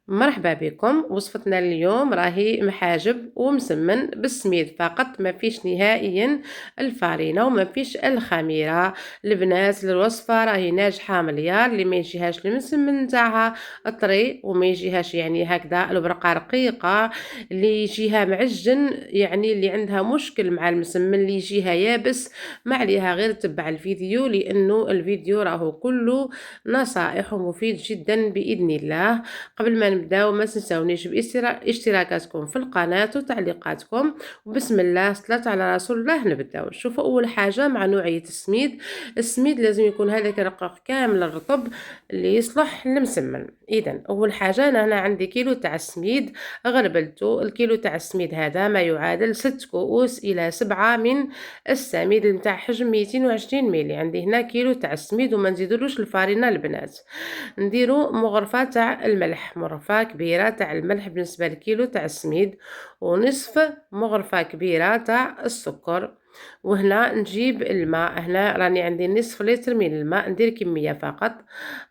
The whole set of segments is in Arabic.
مرحبا بكم. وصفتنا اليوم راهي محاجب ومسمن بالسميد فقط، ما فيش نهائيا الفارينة وما فيش الخميرة. البنات الوصفة راهي ناجحة مليار، اللي ما يجيهاش المسمن نتاعها طري وما يجيهاش يعني هكذا البرقة رقيقة، اللي يجيها معجن يعني اللي عندها مشكل مع المسمن اللي يجيها يابس، ما عليها غير تبع الفيديو، لأنه الفيديو راهو كله نصائح ومفيد جدا بإذن الله. قبل ما نبداو ما تنساونيش باشتراكاتكم في القناة وتعليقاتكم، وبسم الله صلاة على رسول الله. نبداو. شوفوا اول حاجة مع نوعية السميد لازم يكون هذاك الرقيق كامل الرطب اللي يصلح للمسمن. اذا اول حاجة انا هنا عندي كيلو تاع السميد غربلته. الكيلو تاع السميد هذا ما يعادل 6 كؤوس الى 7 من السميد نتاع حجم 220 ملي. عندي هنا كيلو تاع السميد وما نزيدولوش الفارينة البنات. نديرو مغرفة تاع الملح، مغرفة كبيرة تاع الملح بالنسبة للكيلو تاع السميد، ونصف مغرفة كبيرة تاع السكر. وهنا نجيب الماء، هنا راني عندي نصف لتر من الماء، ندير كمية فقط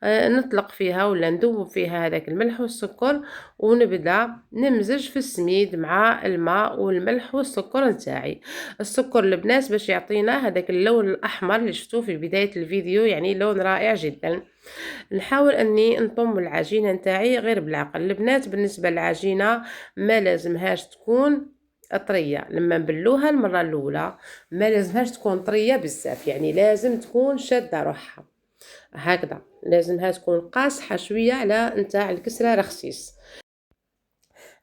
نطلق فيها ولا ندوب فيها هذاك الملح والسكر، ونبدا نمزج في السميد مع الماء والملح والسكر نتاعي. السكر البنات باش يعطينا هذاك اللون الاحمر اللي شفتوه في بداية الفيديو، يعني لون رائع جدا. نحاول اني نطم العجينه نتاعي غير بالعقل. البنات بالنسبه للعجينه ما لازمهاش تكون طريه، لما نبلوها المره الاولى ما لازمهاش تكون طريه بزاف، يعني لازم تكون شاده روحها هكذا، لازمها تكون قاصحه شويه على نتاع الكسره رخصيص.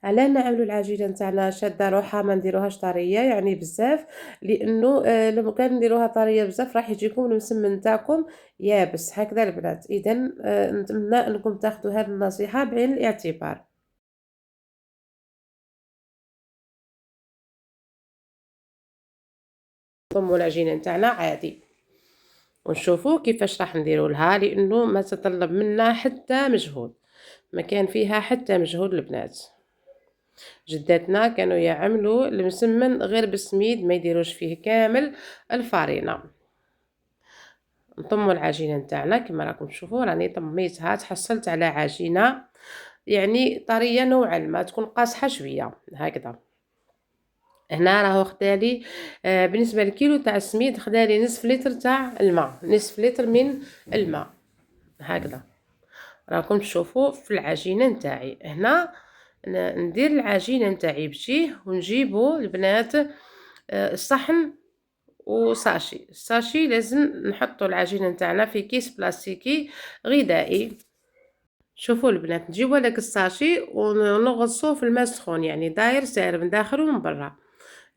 علاه نعملوا العجينه نتاعنا شاده روحها، ما نديروهاش طريه يعني بزاف، لانه لما كان نديروها طريه بزاف راح يجيكم المسمن نتاعكم يابس هكذا البنات. اذا نتمنى انكم تاخذوا هذه النصيحه بعين الاعتبار. نضموا العجينه نتاعنا عادي ونشوفوا كيفاش راح نديروا لها، لانه ما تطلب منا حتى مجهود، ما كان فيها حتى مجهود البنات. جداتنا كانوا يعملوا المسمن غير بالسميد، ما يديروش فيه كامل الفارينة. نطموا العجينة نتاعنا كما راكم تشوفوا، راني طميتها تحصلت على عجينة يعني طرية نوعا ما، تكون قاصحة شوية هكذا. هنا راهو خدالي بالنسبة للكيلو تاع السميد خدالي نصف لتر تاع الماء، نصف لتر من الماء هكذا. راكم تشوفوا في العجينة نتاعي هنا ندير العجينة نتاعي بجيه، ونجيبو البنات الصحن وساشي. الساشي لازم نحطوا العجينة نتاعنا في كيس بلاستيكي غذائي. شوفوا البنات نجيبو هذاك الساشي ونغصوه في الماء السخون، يعني داير سائر من داخل ومن برا.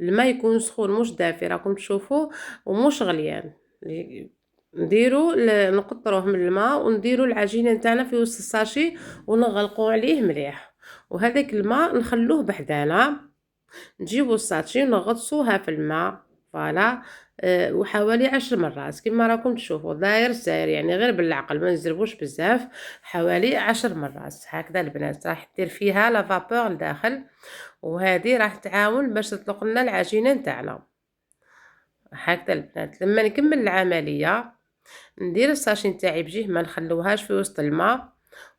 الماء يكون سخون مش دافي راكم تشوفوا، ومش غليان. نديرو نقطروه من الماء ونديرو العجينه نتاعنا في وسط الساشي ونغلقوا عليه مليح، وهذاك الماء نخلوه بحدانا. نجيبو الساشي ونغطسوها في الماء فوالا وحوالي 10 مرات كما راكم تشوفوا داير ساير، يعني غير بالعقل ما نزربوش بزاف، حوالي 10 مرات هكذا البنات. راح دير فيها لا فابور لداخل، وهذه راح تعاون باش تطلق لنا العجينه نتاعنا هكذا البنات. لما نكمل العمليه ندير الساشي نتاعي بجيه، ما نخلوهاش في وسط الماء،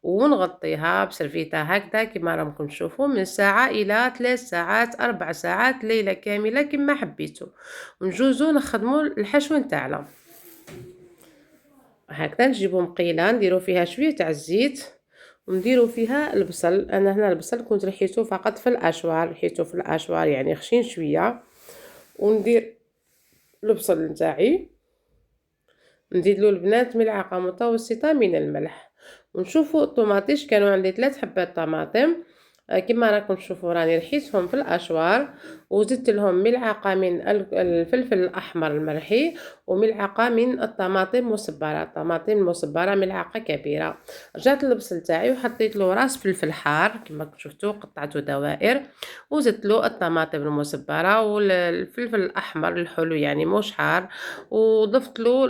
ونغطيها بسرفيته هكذا كما راكم تشوفوا من ساعه الى 3 ساعات 4 ساعات ليله كامله كما حبيتوا، ونجوزو نخدموا الحشو نتاعنا هكذا. نجيبو مقيله نديرو فيها شويه تاع الزيت، ونديرو فيها البصل. انا هنا البصل كنت رحيته فقط في الاشوار، رحيته في الاشوار يعني خشين شويه. وندير البصل نتاعي نزيد له البنات ملعقه متوسطه من الملح. ونشوفوا الطماطيش كانوا عندي 3 حبات طماطم كما راكم تشوفوا راني رحيتهم في الاشوار، وزدت لهم ملعقه من الفلفل الاحمر المرحي، وملعقه من الطماطم مصبره، الطماطم المصبره ملعقه كبيره. رجعت للبصل تاعي وحطيت له راس فلفل حار كما شفتوا قطعته دوائر، وزدت له الطماطم المصبره والفلفل الاحمر الحلو يعني مش حار، وضفت له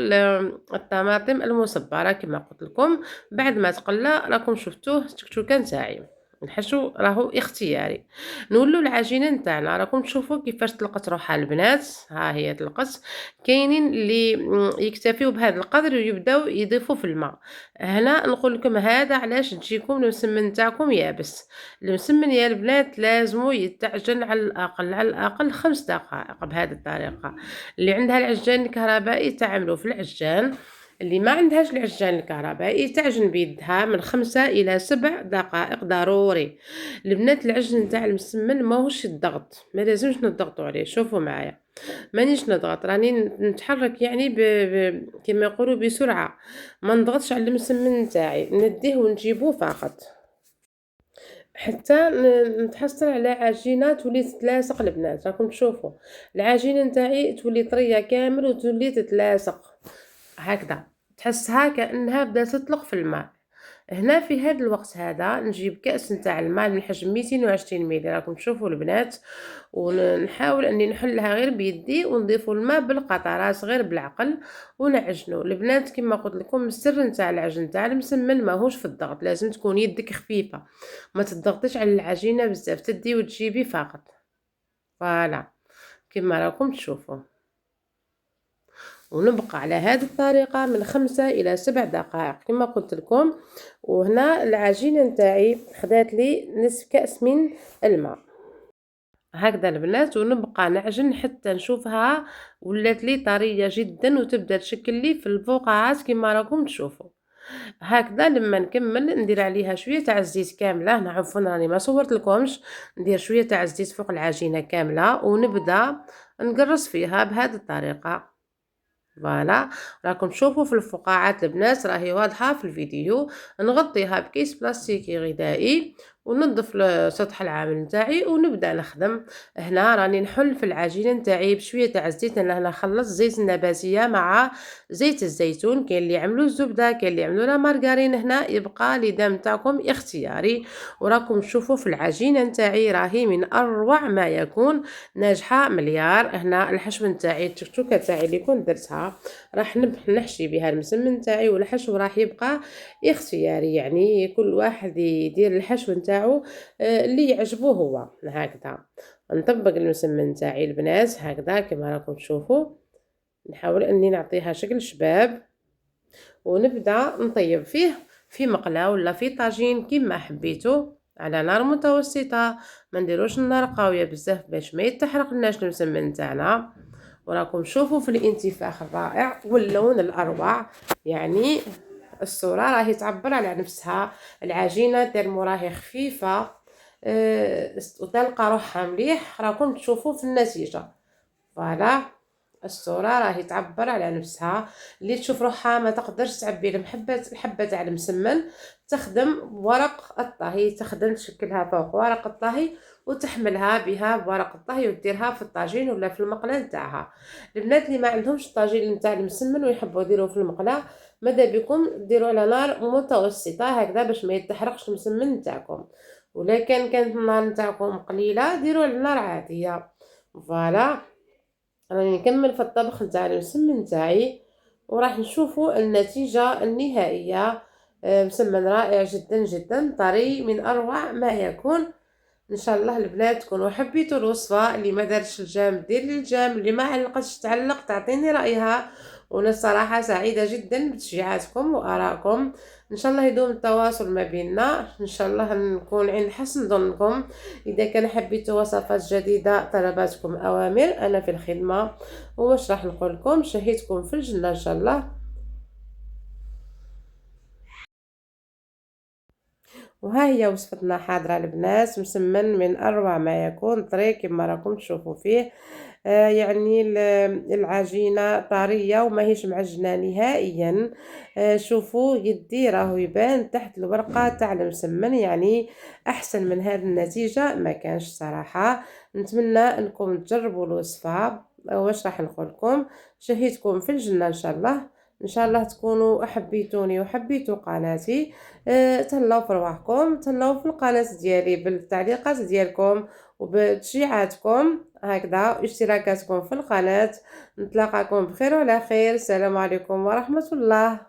الطماطم المصبره كما قلت لكم. بعد ما تقلى راكم شفتوه التكتوكه نتاعي الحشو راهو اختياري. نولّو العجينة نتاعنا، راكم تشوفوا كيفاش طلقت روحها البنات، ها هي طلقت. كاينين اللي يكتفيو بهذا القدر ويبداو يضيفوا في الماء. هنا نقول لكم هذا علاش تجيكم المسمن نتاعكم يابس. المسمن يا البنات لازمو يتعجن على الأقل 5 دقائق بهذه الطريقة. اللي عندها العجان الكهربائي تعملوا في العجان، اللي ما عندهاش العجان الكهربائي تعجن بيدها من 5 إلى 7 دقائق ضروري. البنات العجن نتاع المسمن ماهوش الضغط، ما لازمش نضغطوا عليه. شوفوا معايا، مانيش نضغط، راني نتحرك يعني كما يقولوا بسرعة، ما نضغطش على المسمن نتاعي، نديه ونجيبوه فقط حتى نتحصل على عجينة تولي تتلاصق. البنات راكم تشوفوا العجينة نتاعي تولي طرية كامل وتولي تتلاصق هكذا، تحسها كأنها بدات تطلق في الماء. هنا في هذا الوقت هذا نجيب كأس نتاع الماء من حجم 220 ملي، راكم تشوفوا البنات، ونحاول اني نحلها غير بيدي ونضيفوا الماء بالقطرات غير بالعقل ونعجنوا. البنات كما قلت لكم السر نتاع العجن نتاع المسمن ماهوش في الضغط، لازم تكون يدك خفيفة، ما تضغطيش على العجينة بزاف، تدي وتجيبي فقط. فوالا كما راكم تشوفوا، ونبقى على هذه الطريقة من 5 إلى 7 دقائق كما قلت لكم. وهنا العجينة نتاعي خدات لي نصف كأس من الماء هكذا البنات، ونبقى نعجن حتى نشوفها ولات لي طرية جدا وتبدا تشكل لي في الفقاعات كما راكم تشوفوا هكذا. لما نكمل ندير عليها شويه تاع الزيت كامله، هنا عفوا راني ما صورت لكمش، ندير شويه تاع الزيت فوق العجينه كامله ونبدا نقرص فيها بهذه الطريقه. فوالا راكم تشوفوا في الفقاعات البنات راهي واضحه في الفيديو. نغطيها بكيس بلاستيكي غذائي وننظف سطح العامل نتاعي ونبدا نخدم. هنا راني نحل في العجينه نتاعي بشويه تاع الزيت، انا هنا خلصت زيت النباتيه مع زيت الزيتون، كاين اللي يعملوا الزبده كاين اللي يعملوا لا مارغرين، هنا يبقى الادام نتاعكم اختياري. وراكم تشوفوا في العجينه نتاعي راهي من اروع ما يكون، ناجحه مليار. هنا الحشو نتاعي التكتوكه تاعي اللي كنت درتها راح نحشي بها المسمن نتاعي، والحشو راح يبقى اختياري، يعني كل واحد يدير الحشو نتاعو اللي يعجبه هو. هكذا نطبق المسمن نتاعي البنات هكذا كما راكم تشوفوا، نحاول اني نعطيها شكل شباب ونبدا نطيب فيه في مقله ولا في طاجين كما حبيتو على نار متوسطه، ما نديروش النار قويه بزاف باش ما يتحرق لناش المسمن نتاعنا. وراكم تشوفوا في الانتفاخ الرائع واللون الاروع، يعني الصورة راهي تعبر على نفسها. العجينة ترمو راهي خفيفة وتلقى روحها مليح، راكم تشوفوا في النتيجة. فوالا الصورة راهي تعبر على نفسها، اللي تشوف روحها ما تقدرش تعبي الحبة تاع المسمن تخدم ورق الطهي، تخدم تشكلها فوق ورق الطهي وتحملها بها بورق الطهي وتديرها في الطاجين ولا في المقله نتاعها. البنات اللي ما عندهمش الطاجين نتاع المسمن ويحبوا يديروه في المقله، ماذا بكم ديروا على نار متوسطه هكذا باش ما يتحرقش المسمن نتاعكم، ولكن كانت النار نتاعكم قليله ديروا على نار عاديه. فوالا راني نكمل في الطبخ نتاع المسمن نتاعي وراح نشوفوا النتيجه النهائيه. مسمن رائع جدا جدا طري من اروع ما يكون. ان شاء الله البنات تكونوا حبيتوا الوصفه، اللي ما دارش الجام دير لي الجام، اللي ما علقتش تعلق تعطيني رايها. وانا الصراحه سعيده جدا بتشجيعاتكم وارائكم. ان شاء الله يدوم التواصل ما بيننا، ان شاء الله نكون عند حسن ظنكم. اذا كان حبيتوا وصفات جديده طلباتكم اوامر انا في الخدمه. واش راح نقول لكم شهيتكم في الجنه ان شاء الله. وها هي وصفتنا حاضرة البنات، مسمن من أروع ما يكون طري كما راكم تشوفوا فيه. يعني العجينة طرية وما هيش معجنة نهائيا. شوفوا يدي راهو يبان تحت الورقة تاع المسمن، يعني أحسن من هذه النتيجة ما كانش صراحة. نتمنى أنكم تجربوا الوصفة. واش راح نقول لكم شهيتكم في الجنة إن شاء الله. ان شاء الله تكونوا حبيتوني وحبيتوا قناتي. تهلاو في رواحكم، تهلاو في القناه ديالي بالتعليقات ديالكم وبتشجيعاتكم هكذا واشتراكاتكم في القناه. نتلاقاكم بخير وعلى خير. السلام عليكم ورحمه الله.